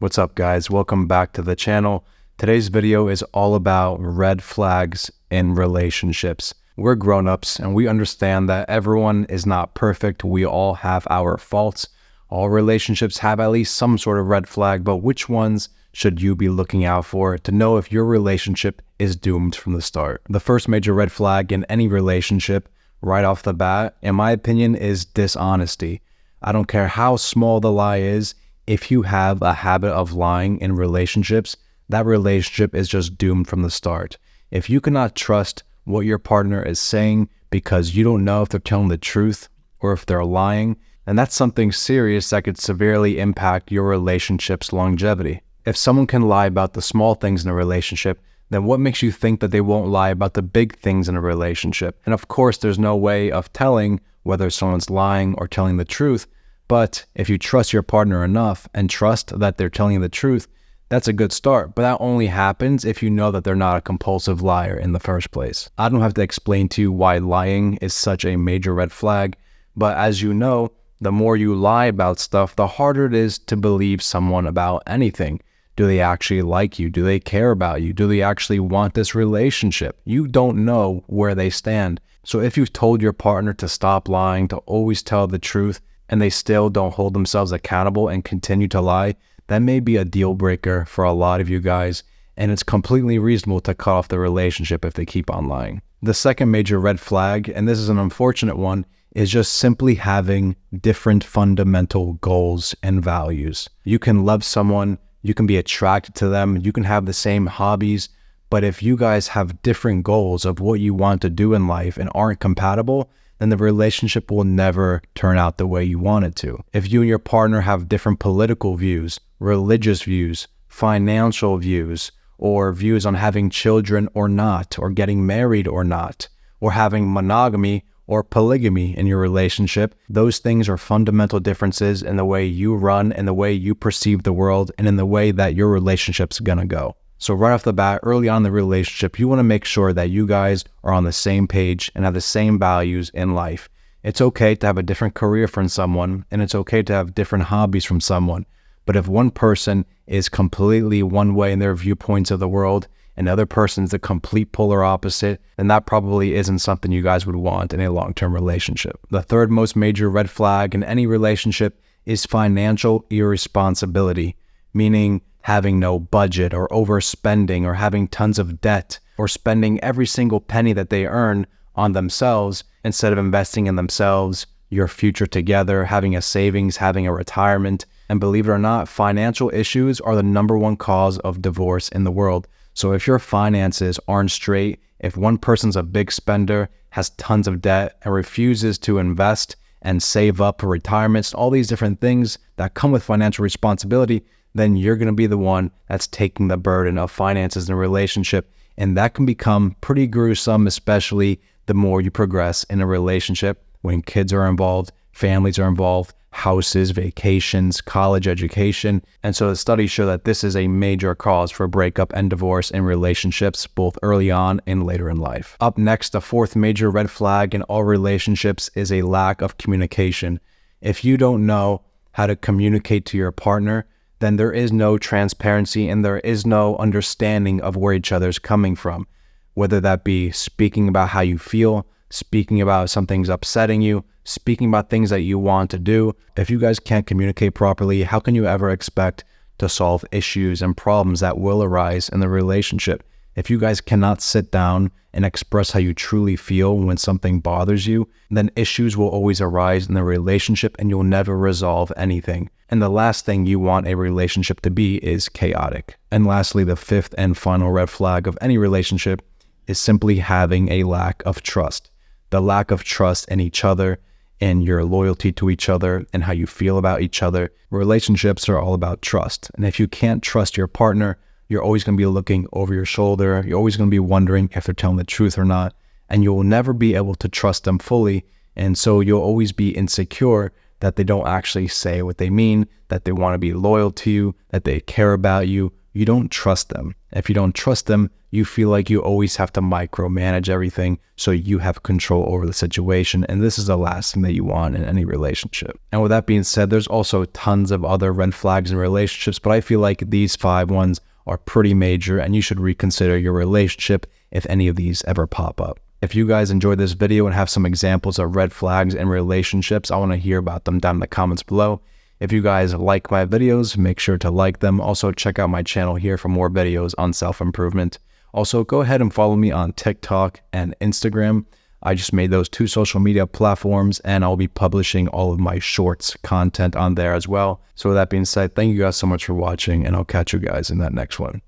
What's up, guys? Welcome back to the channel. Today's video is all about red flags in relationships. We're grown-ups and we understand that everyone is not perfect. We all have our faults. All relationships have at least some sort of red flag, but which ones should you be looking out for to know if your relationship is doomed from the start? The first major red flag in any relationship right off the bat, in my opinion, is dishonesty. I don't care how small the lie is. If you have a habit of lying in relationships, that relationship is just doomed from the start. If you cannot trust what your partner is saying because you don't know if they're telling the truth or if they're lying, then that's something serious that could severely impact your relationship's longevity. If someone can lie about the small things in a relationship, then what makes you think that they won't lie about the big things in a relationship? And of course, there's no way of telling whether someone's lying or telling the truth. But if you trust your partner enough and trust that they're telling you the truth, that's a good start. But that only happens if you know that they're not a compulsive liar in the first place. I don't have to explain to you why lying is such a major red flag, but as you know, the more you lie about stuff, the harder it is to believe someone about anything. Do they actually like you? Do they care about you? Do they actually want this relationship? You don't know where they stand. So if you've told your partner to stop lying, to always tell the truth, and they still don't hold themselves accountable and continue to lie, that may be a deal breaker for a lot of you guys, and it's completely reasonable to cut off the relationship if they keep on lying. The second major red flag, and this is an unfortunate one, is just simply having different fundamental goals and values. You can love someone, you can be attracted to them, you can have the same hobbies, but if you guys have different goals of what you want to do in life and aren't compatible, then the relationship will never turn out the way you want it to. If you and your partner have different political views, religious views, financial views, or views on having children or not, or getting married or not, or having monogamy or polygamy in your relationship, those things are fundamental differences in the way you run and the way you perceive the world and in the way that your relationship's gonna go. So right off the bat, early on in the relationship, you want to make sure that you guys are on the same page and have the same values in life. It's okay to have a different career from someone, and it's okay to have different hobbies from someone. But if one person is completely one way in their viewpoints of the world, and the other person's the complete polar opposite, then that probably isn't something you guys would want in a long-term relationship. The third most major red flag in any relationship is financial irresponsibility, meaning having no budget or overspending or having tons of debt or spending every single penny that they earn on themselves instead of investing in themselves, your future together, having a savings, having a retirement. And believe it or not, financial issues are the #1 cause of divorce in the world. So if your finances aren't straight, if one person's a big spender, has tons of debt, and refuses to invest and save up for retirements, all these different things that come with financial responsibility, then you're going to be the one that's taking the burden of finances in a relationship. And that can become pretty gruesome, especially the more you progress in a relationship when kids are involved, families are involved, houses, vacations, college education. And so the studies show that this is a major cause for breakup and divorce in relationships, both early on and later in life. Up next, the fourth major red flag in all relationships is a lack of communication. If you don't know how to communicate to your partner, then there is no transparency and there is no understanding of where each other's coming from. Whether that be speaking about how you feel, speaking about something's upsetting you, speaking about things that you want to do. If you guys can't communicate properly, how can you ever expect to solve issues and problems that will arise in the relationship? If you guys cannot sit down and express how you truly feel when something bothers you, then issues will always arise in the relationship and you'll never resolve anything. And the last thing you want a relationship to be is chaotic. And lastly, the fifth and final red flag of any relationship is simply having a lack of trust. The lack of trust in each other and your loyalty to each other and how you feel about each other. Relationships are all about trust. And if you can't trust your partner, you're always going to be looking over your shoulder. You're always going to be wondering if they're telling the truth or not. And you'll never be able to trust them fully. And so you'll always be insecure that they don't actually say what they mean, that they want to be loyal to you, that they care about you, you don't trust them. If you don't trust them, you feel like you always have to micromanage everything so you have control over the situation. And this is the last thing that you want in any relationship. And with that being said, there's also tons of other red flags in relationships, but I feel like these 5 ones are pretty major and you should reconsider your relationship if any of these ever pop up. If you guys enjoyed this video and have some examples of red flags in relationships, I want to hear about them down in the comments below. If you guys like my videos, make sure to like them. Also, check out my channel here for more videos on self-improvement. Also, go ahead and follow me on TikTok and Instagram. I just made those 2 social media platforms and I'll be publishing all of my shorts content on there as well. So with that being said, thank you guys so much for watching and I'll catch you guys in that next one.